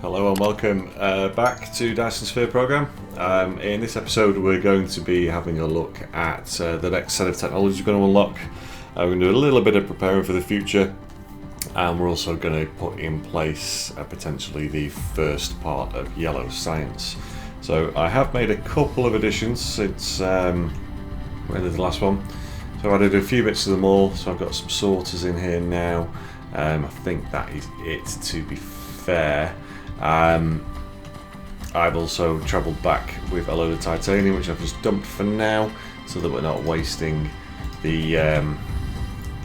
Hello and welcome back to Dyson SPhere Program. In this episode we're going to be having a look at the next set of technologies we're going to unlock. We're going to do a little bit of preparing for the future, and we're also going to put in place potentially the first part of Yellow Science. So I have made a couple of additions since when did the last one? So I added a few bits to them all, so I've got some sorters in here now. I think that is it, to be fair. I've also travelled back with a load of titanium, which I've just dumped for now, so that we're not wasting the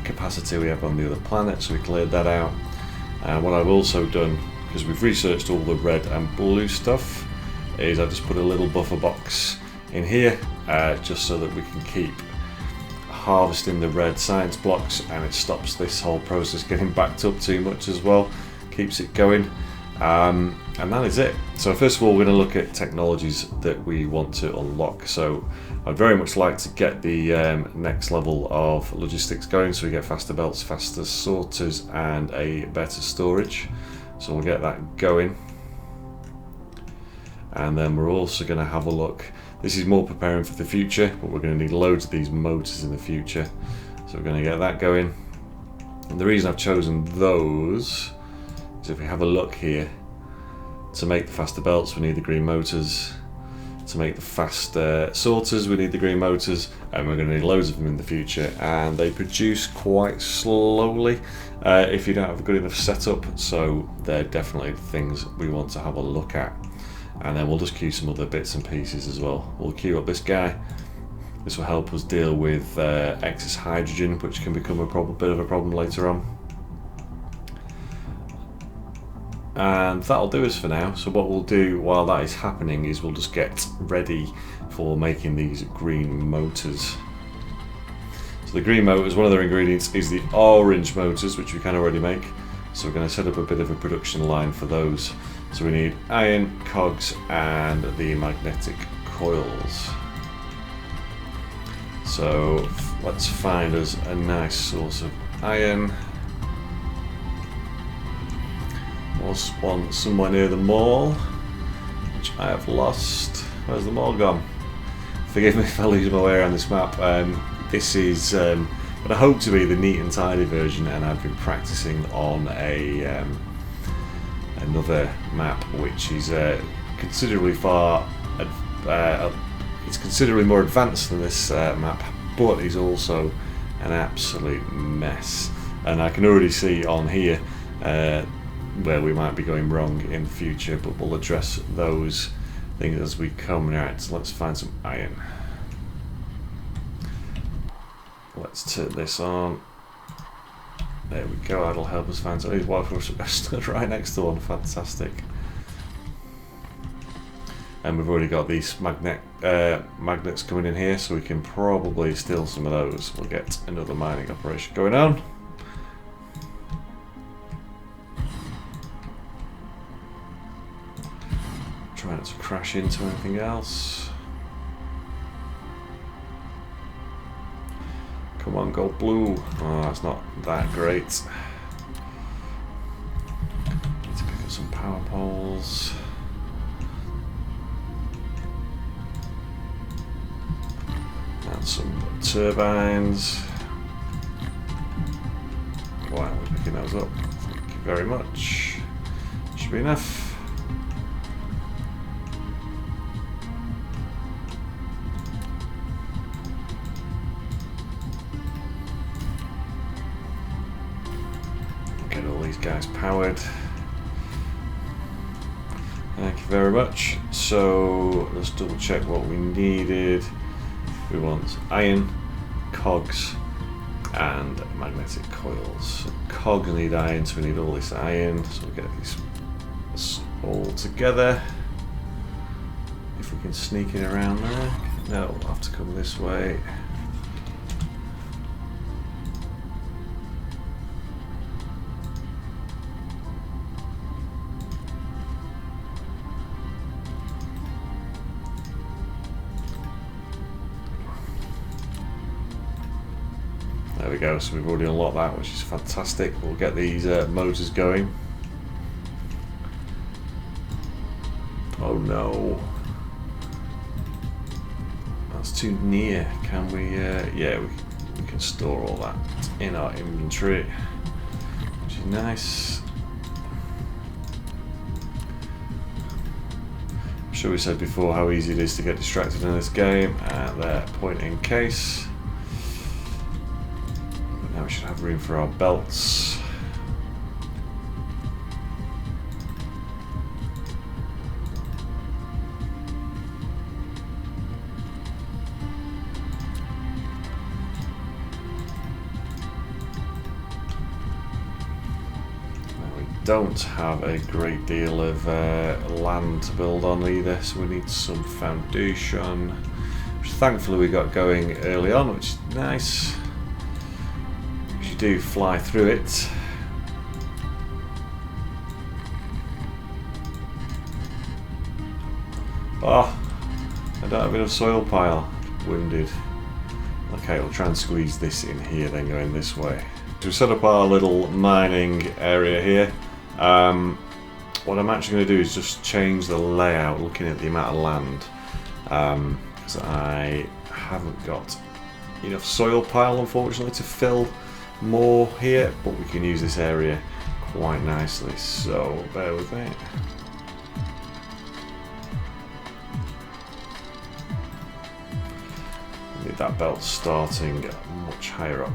capacity we have on the other planet, so we cleared that out. And what I've also done, because we've researched all the red and blue stuff, is I've just put a little buffer box in here, just so that we can keep harvesting the red science blocks, and it stops this whole process getting backed up too much as well, keeps it going. And that is it. So first of all, we're going to look at technologies that we want to unlock. So I'd very much like to get the next level of logistics going, so we get faster belts, faster sorters, and a better storage. So we'll get that going. And then we're also going to have a look. This is more preparing for the future, but we're going to need loads of these motors in the future. So we're going to get that going. And the reason I've chosen those, so if we have a look here, to make the faster belts we need the green motors, to make the faster sorters we need the green motors, and we're going to need loads of them in the future, and they produce quite slowly if you don't have a good enough setup, so they're definitely things we want to have a look at. And then we'll just queue some other bits and pieces as well. We'll queue up this guy. This will help us deal with excess hydrogen, which can become a bit of a problem later on. And that'll do us for now. So what we'll do while that is happening is we'll just get ready for making these green motors. So the green motors, one of their ingredients is the orange motors, which we can already make. So we're going to set up a bit of a production line for those. So we need iron, cogs, and the magnetic coils. So let's find us a nice source of iron. We'll spawn somewhere near the mall, which I have lost. Where's the mall gone? Forgive me if I lose my way around this map. This is what I hope to be the neat and tidy version, and I've been practicing on a another map which is considerably it's considerably more advanced than this map, but is also an absolute mess. And I can already see on here where we might be going wrong in the future, but we'll address those things as we come. Right, so let's find some iron. Let's turn this on. There we go, that'll help us find some. Wow, I stood right next to one, fantastic. And we've already got these magnets coming in here, so we can probably steal some of those. We'll get another mining operation going on. Try not to crash into anything else. Come on, gold blue. Oh, that's not that great. Need to pick up some power poles. And some turbines. Wow, we're picking those up. Thank you very much. Should be enough. Get all these guys powered. Thank you very much. So let's double check what we needed. We want iron, cogs, and magnetic coils. So cogs need iron, so we need all this iron. So we'll get these all together. If we can sneak in around there. No, we'll have to come this way. There we go, so we've already unlocked that, which is fantastic. We'll get these motors going. Oh no. That's too near. Can we, yeah, we can store all that in our inventory, which is nice. I'm sure we said before how easy it is to get distracted in this game, and there, point in case. But now we should have room for our belts. Don't have a great deal of land to build on either, so we need some foundation, which thankfully we got going early on, which is nice. Because you do fly through it. Oh, I don't have enough soil pile. Wounded. Okay, we'll try and squeeze this in here, then going this way. So we set up our little mining area here. What I'm actually going to do is just change the layout, looking at the amount of land, because I haven't got enough soil pile, unfortunately, to fill more here, but we can use this area quite nicely, so bear with me. Need that belt starting much higher up.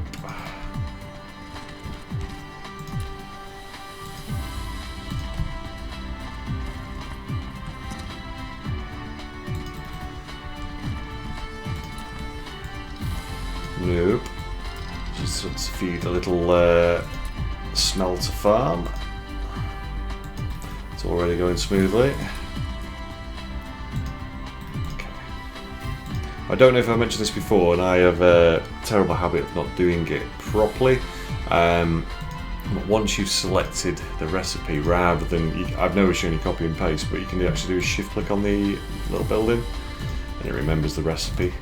Nope. Just let's feed a little smelter farm. It's already going smoothly. Okay. I don't know if I mentioned this before, and I have a terrible habit of not doing it properly. But once you've selected the recipe, rather than I've never shown you copy and paste, but you can actually do a shift click on the little building, and it remembers the recipe.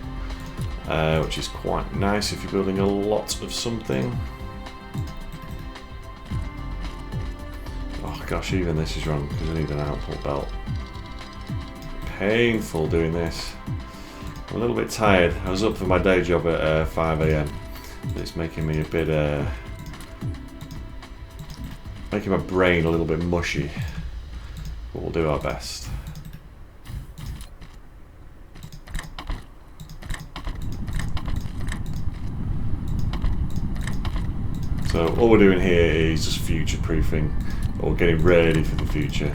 Which is quite nice if you're building a lot of something. Oh gosh, even this is wrong because I need an output belt. Painful doing this. I'm a little bit tired. I was up for my day job at 5 AM. It's making me a bit, making my brain a little bit mushy. But we'll do our best. So all we're doing here is just future-proofing, or getting ready for the future,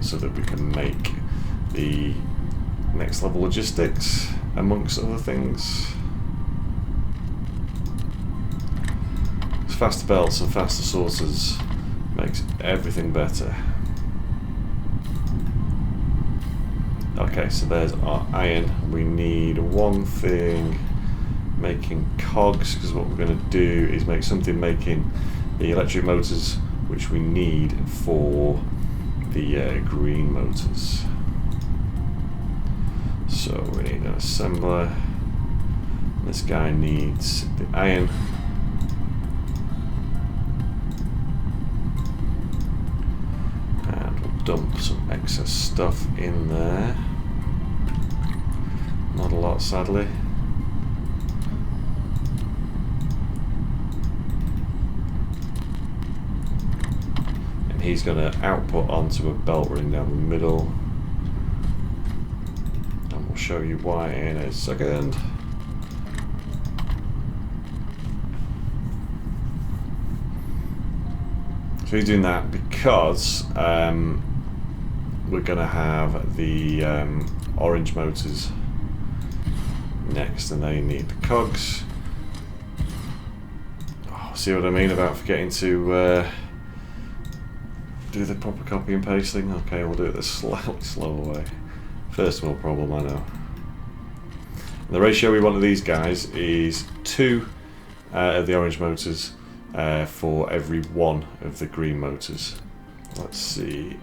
so that we can make the next level logistics, amongst other things. Faster belts and faster sorters makes everything better. Okay, so there's our iron. We need one thing. Making cogs, because what we're going to do is make something making the electric motors which we need for the green motors. So we need an assembler. This guy needs the iron. And we'll dump some excess stuff in there. Not a lot, sadly. He's going to output onto a belt ring down the middle, and we'll show you why in a second. So he's doing that because we're going to have the orange motors next, and they need the cogs. Oh, see what I mean about forgetting to do the proper copy and paste thing? Okay, we'll do it the slightly slower way. First world problem, I know. And the ratio we want of these guys is 2 of the orange motors for every 1 of the green motors. Let's see.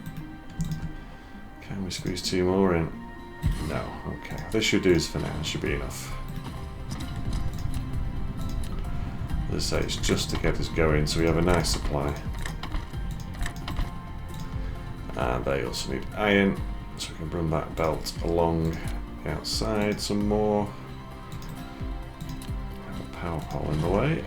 Can we squeeze 2 more in? No. Okay. This should do us for now. It should be enough. As I say, it's just to get us going, so we have a nice supply. And they also need iron. So we can bring that belt along the outside some more. Have a power pole in the way.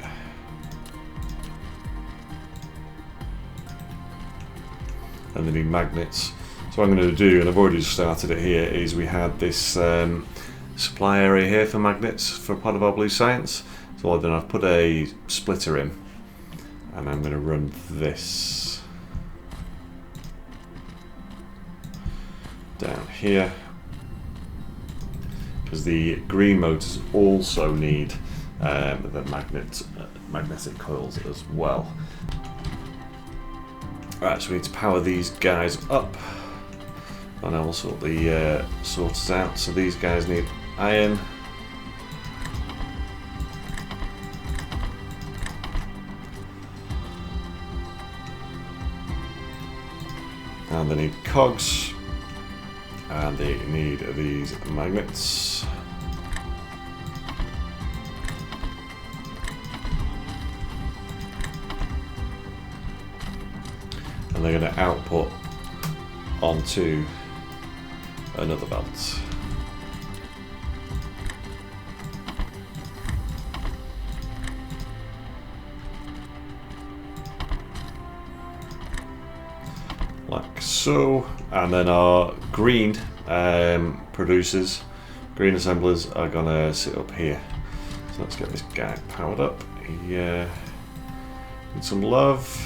And they need magnets. So what I'm going to do, and I've already started it here, is we had this supply area here for magnets for part of our blue science. So what I've done, I've put a splitter in, and I'm going to run this down here, because the green motors also need the magnetic coils as well. Right, so we need to power these guys up, and I will sort the sorters out. So these guys need iron. And they need cogs, and they need these magnets. And they're going to output onto another belt. Like so, and then our green producers, green assemblers, are going to sit up here. So let's get this guy powered up. He needs some love.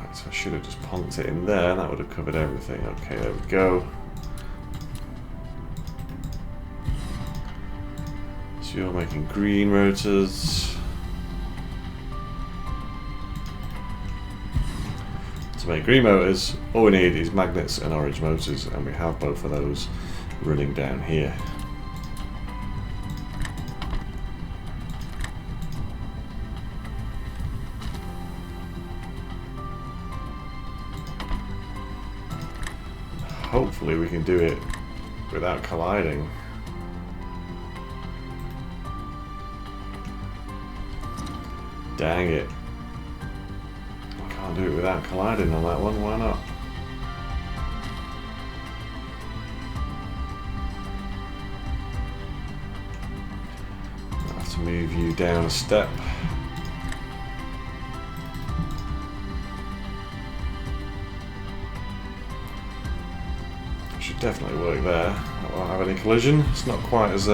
I should have just punked it in there, that would have covered everything. Okay, there we go. So you're making green rotors. To make green motors, all we need is magnets and orange motors, and we have both of those running down here. Hopefully we can do it without colliding. Dang it. I can't do it without colliding on that one, why not? I'll have to move you down a step. Should definitely work there. I won't have any collision. It's not quite as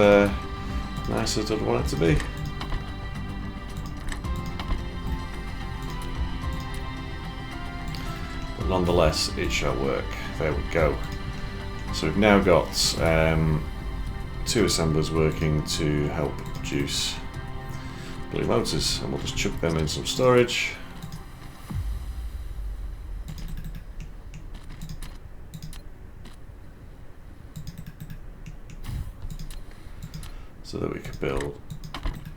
nice as I'd want it to be. But nonetheless, it shall work. There we go. So we've now got two assemblers working to help produce blue motors, and we'll just chuck them in some storage. So that we can build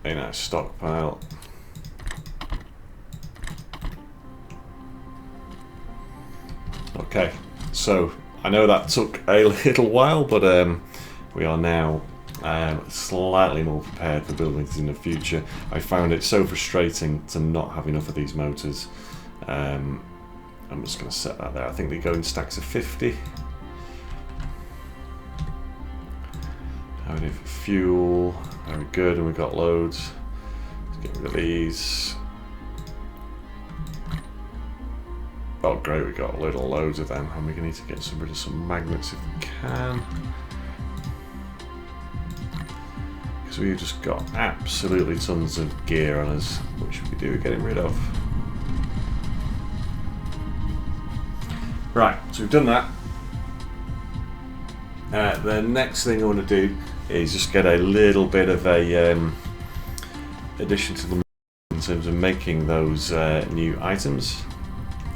a nice stockpile. Okay, so I know that took a little while, but we are now slightly more prepared for building things in the future. I found it so frustrating to not have enough of these motors. I'm just going to set that there. I think they go in stacks of 50. How do we do for fuel? Very good, and we've got loads. Let's get rid of these. Oh great, we've got loads of them, and we're going to need to get rid of some magnets if we can. Because we've just got absolutely tons of gear on us, which we do getting rid of. Right, so we've done that. The next thing I want to do is just get a little bit of a addition to the in terms of making those new items,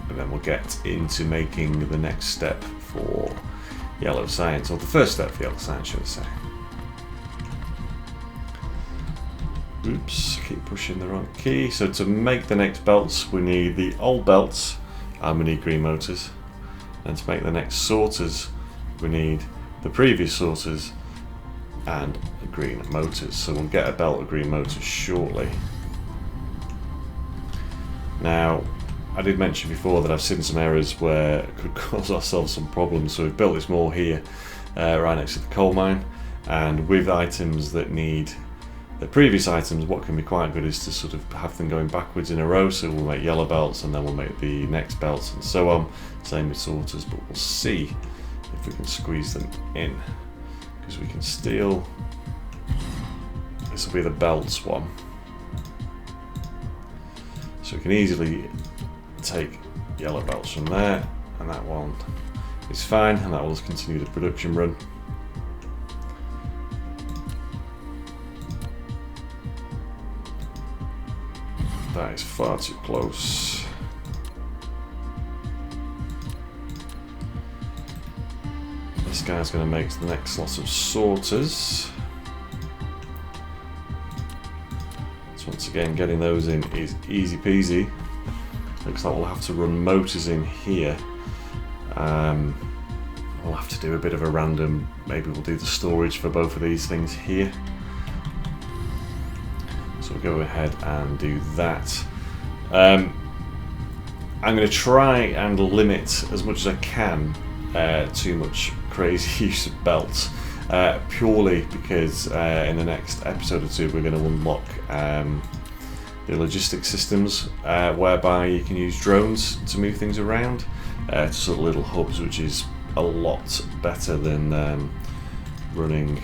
and then we'll get into making the next step for yellow science, or the first step for yellow science, should I say. Oops, keep pushing the wrong key. So to make the next belts, we need the old belts, and we need green motors. And to make the next sorters, we need the previous sorters and green motors. So we'll get a belt of green motors shortly. Now, I did mention before that I've seen some errors where it could cause ourselves some problems, so we've built this more here, right next to the coal mine, and with items that need the previous items, what can be quite good is to sort of have them going backwards in a row, so we'll make yellow belts and then we'll make the next belts and so on. Same with sorters, but we'll see if we can squeeze them in, because we can steal, this will be the belts one, so we can easily take yellow belts from there, and that one is fine, and that will just continue the production run. That is far too close. This guy's going to make the next lot of sorters. So once again, getting those in is easy peasy. Looks like we'll have to run motors in here. We'll have to do a bit of a random, maybe we'll do the storage for both of these things here. So we'll go ahead and do that. I'm going to try and limit as much as I can too much crazy use of belts, purely because in the next episode or two we're going to unlock the logistics systems, whereby you can use drones to move things around to sort of little hubs, which is a lot better than running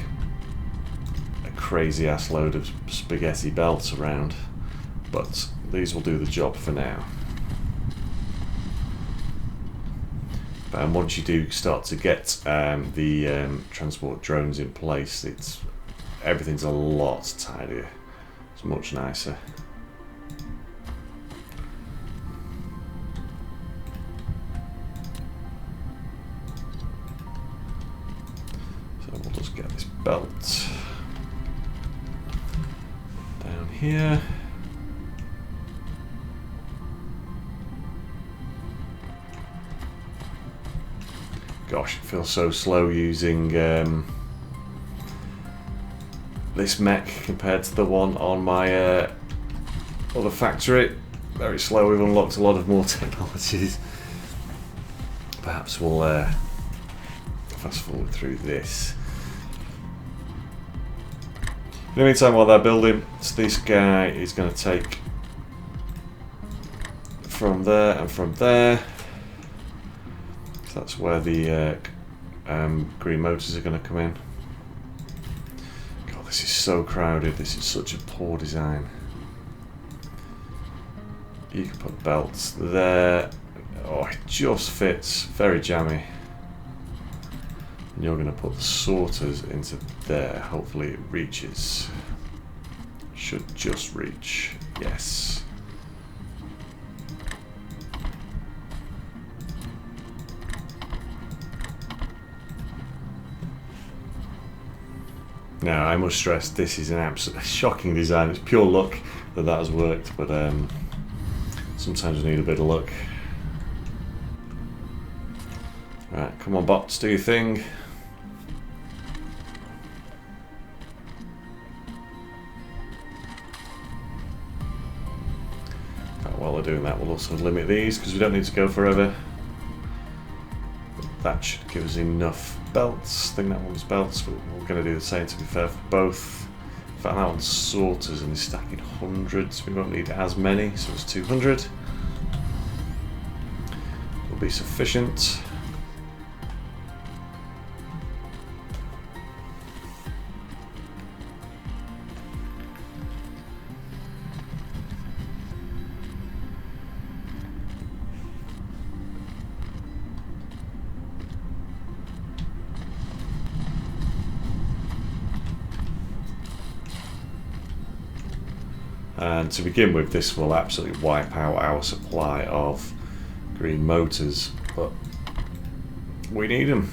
crazy ass load of spaghetti belts around, but these will do the job for now. And once you do start to get the transport drones in place, everything's a lot tidier. It's much nicer. So we'll just get this belt down here. Gosh, it feels so slow using this mech compared to the one on my other factory. Very slow. We've unlocked a lot of more technologies. Perhaps we'll fast forward through this. In the meantime, while they're building, so this guy is going to take from there and from there. So that's where the green motors are going to come in. God, this is so crowded. This is such a poor design. You can put belts there. Oh, it just fits. Very jammy. And you're going to put the sorters into there. Hopefully it reaches. Should just reach. Yes. Now, I must stress, this is an absolutely shocking design. It's pure luck that has worked, but sometimes we need a bit of luck. Right, come on bots, do your thing. While we're doing that, we'll also limit these because we don't need to go forever. That should give us enough belts. I think that one's belts, but we're going to do the same to be fair for both. In fact, that one's sorters and is stacking hundreds. We won't need as many, so it's 200. Will be sufficient. And to begin with, this will absolutely wipe out our supply of green motors, but we need them.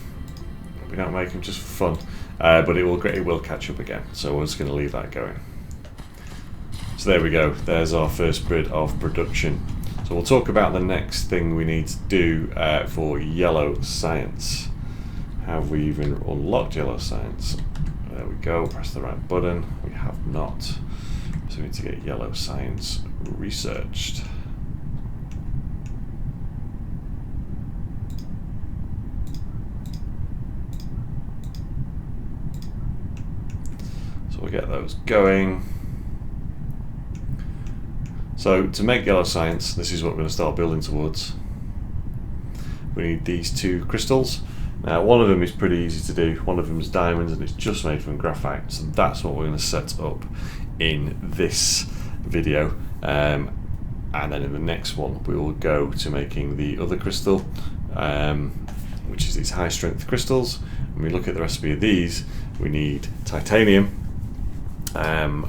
We don't make them just for fun, but it will catch up again. So we're just going to leave that going. So there we go. There's our first bit of production. So we'll talk about the next thing we need to do for yellow science. Have we even unlocked yellow science? There we go. Press the right button. We have not. So we need to get yellow science researched. get those going. So to make yellow science, this is what we're going to start building towards. We need these 2 crystals. Now one of them is pretty easy to do, one of them is diamonds and it's just made from graphite, so that's what we're going to set up in this video, and then in the next one we will go to making the other crystal, which is these high strength crystals. When we look at the recipe of these, we need titanium,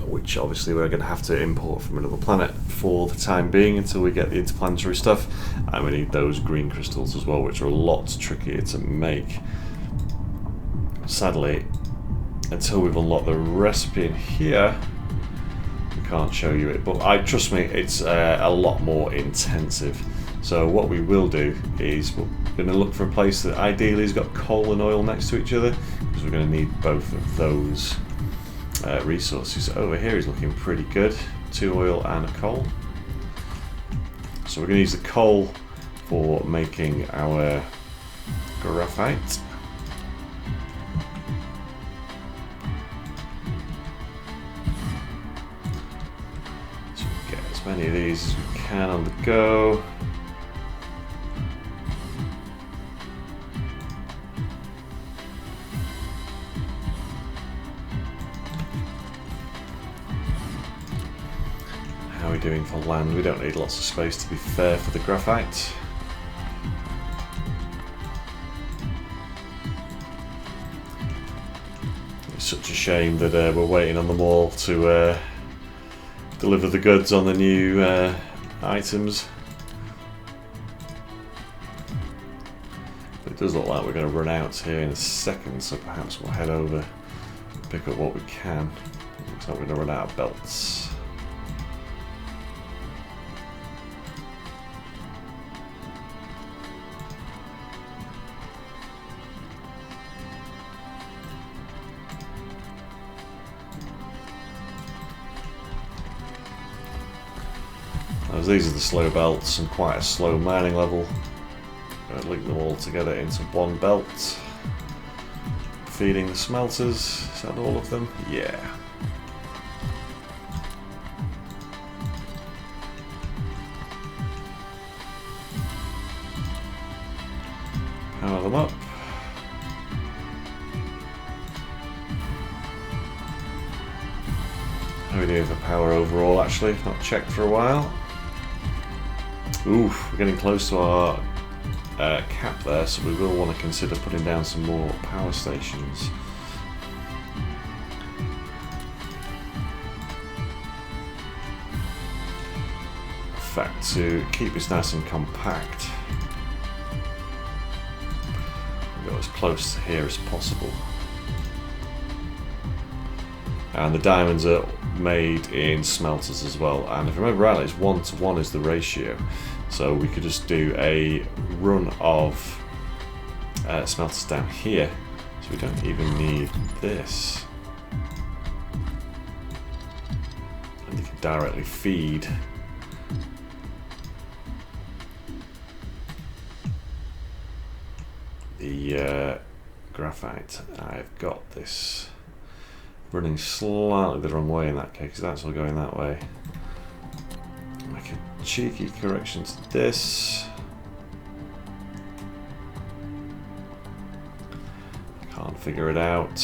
which obviously we're going to have to import from another planet for the time being until we get the interplanetary stuff, and we need those green crystals as well, which are a lot trickier to make. Sadly, until we've unlocked the recipe in here, we can't show you it, but trust me, it's a lot more intensive. So what we will do is we're going to look for a place that ideally has got coal and oil next to each other, because we're going to need both of those resources. Over here is looking pretty good, 2 oil and a coal. So we're going to use the coal for making our graphite. So we get as many of these as we can on the go. How are we doing for land? We don't need lots of space, to be fair, for the graphite. It's such a shame that we're waiting on them all to deliver the goods on the new items. But it does look like we're going to run out here in a second, so perhaps we'll head over and pick up what we can. Looks like we're going to run out of belts. As these are the slow belts and quite a slow mining level, I'm going to link them all together into one belt, feeding the smelters. Is that all of them? Yeah. Power them up. How are we doing for power overall? Actually, not checked for a while. Oof, we're getting close to our cap there, so we will want to consider putting down some more power stations. In fact, to keep this nice and compact, we'll go as close to here as possible. And the diamonds are made in smelters as well, and if I remember rightly, it's 1:1 is the ratio, so we could just do a run of smelters down here, so we don't even need this, and you can directly feed the graphite. I've got this running slightly the wrong way in that case, that's all going that way. Make a cheeky correction to this. Can't figure it out.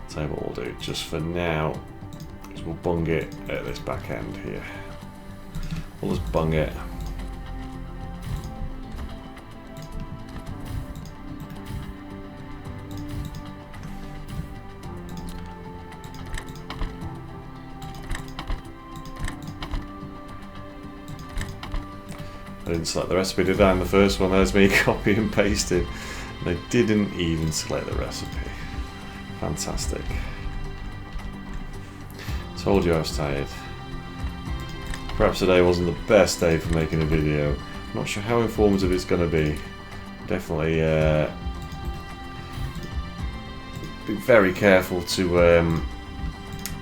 Tell you what we'll do just for now is we'll bung it at this back end here. We'll just bung it. I didn't select the recipe, did I? In the first one, there's me copy and pasting. And I didn't even select the recipe. Fantastic. Told you I was tired. Perhaps today wasn't the best day for making a video. I'm not sure how informative it's going to be. Definitely be very careful to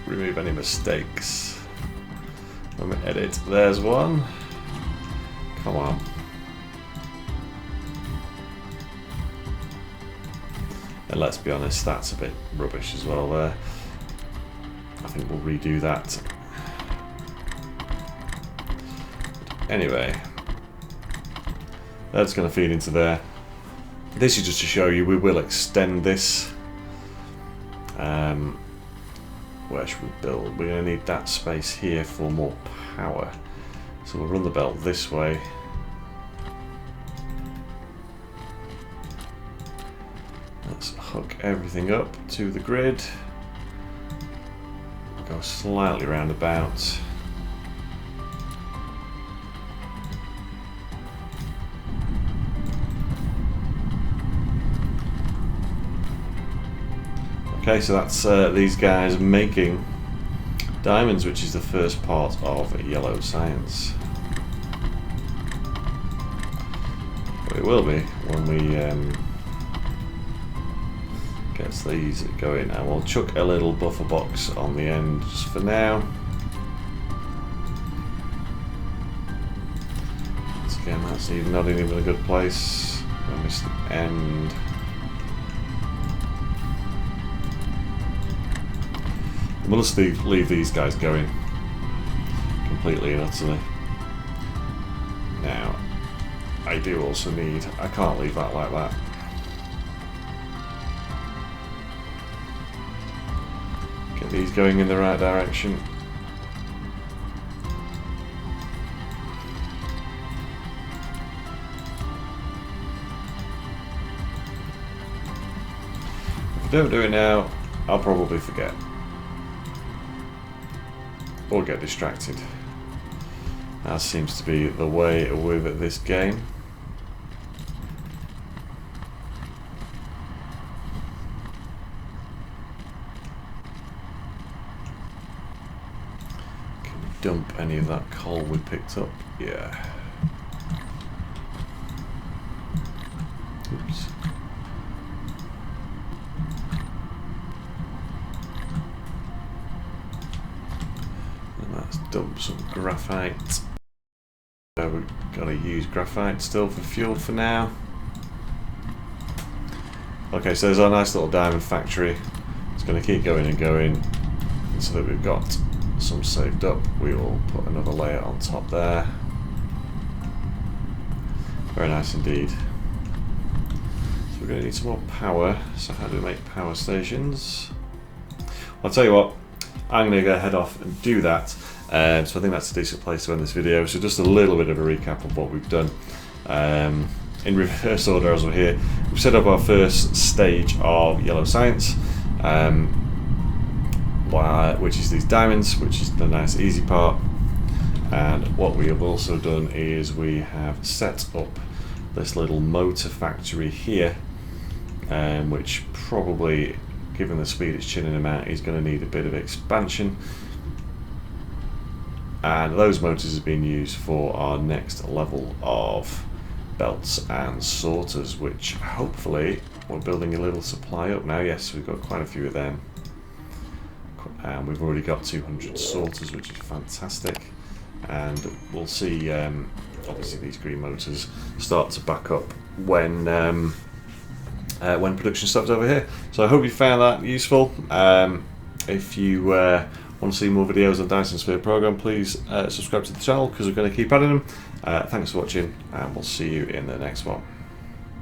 remove any mistakes. Let me edit. There's one. Come on. And let's be honest, that's a bit rubbish as well there. I think we'll redo that. Anyway, that's going to feed into there. This is just to show you we will extend this. Where should we build? We're going to need that space here for more power. So we'll run the belt this way. Let's hook everything up to the grid. Go slightly roundabout. Okay, so that's these guys making diamonds, which is the first part of yellow science. But it will be when we get these going, and we'll chuck a little buffer box on the end just for now. Once again, that's not even a good place. I missed the end. We'll just leave these guys going completely and utterly. Now, I do also need... I can't leave that like that. Get these going in the right direction. If I don't do it now, I'll probably forget. Or get distracted. That seems to be the way with this game. Can we dump any of that coal we picked up? Yeah. Oops. Dump some graphite. We've got to use graphite still for fuel for now. Okay, so there's our nice little diamond factory. It's going to keep going and going, and so that we've got some saved up. We will put another layer on top there. Very nice indeed. So we're going to need some more power. So how do we make power stations? I'll tell you what, I'm going to go head off and do that. So I think that's a decent place to end this video. So just a little bit of a recap of what we've done. In reverse order as we're here, we've set up our first stage of yellow science, which is these diamonds, which is the nice easy part. And what we have also done is we have set up this little motor factory here, which probably, given the speed it's churning them out, is going to need a bit of expansion. And those motors have been used for our next level of belts and sorters, which hopefully we're building a little supply up now. Yes, we've got quite a few of them. And we've already got 200 sorters, which is fantastic. And we'll see, obviously, these green motors start to back up when production stops over here. So I hope you found that useful. If you want to see more videos on Dyson SPhere Program, please subscribe to the channel because we're going to keep adding them. Thanks for watching, and we'll see you in the next one.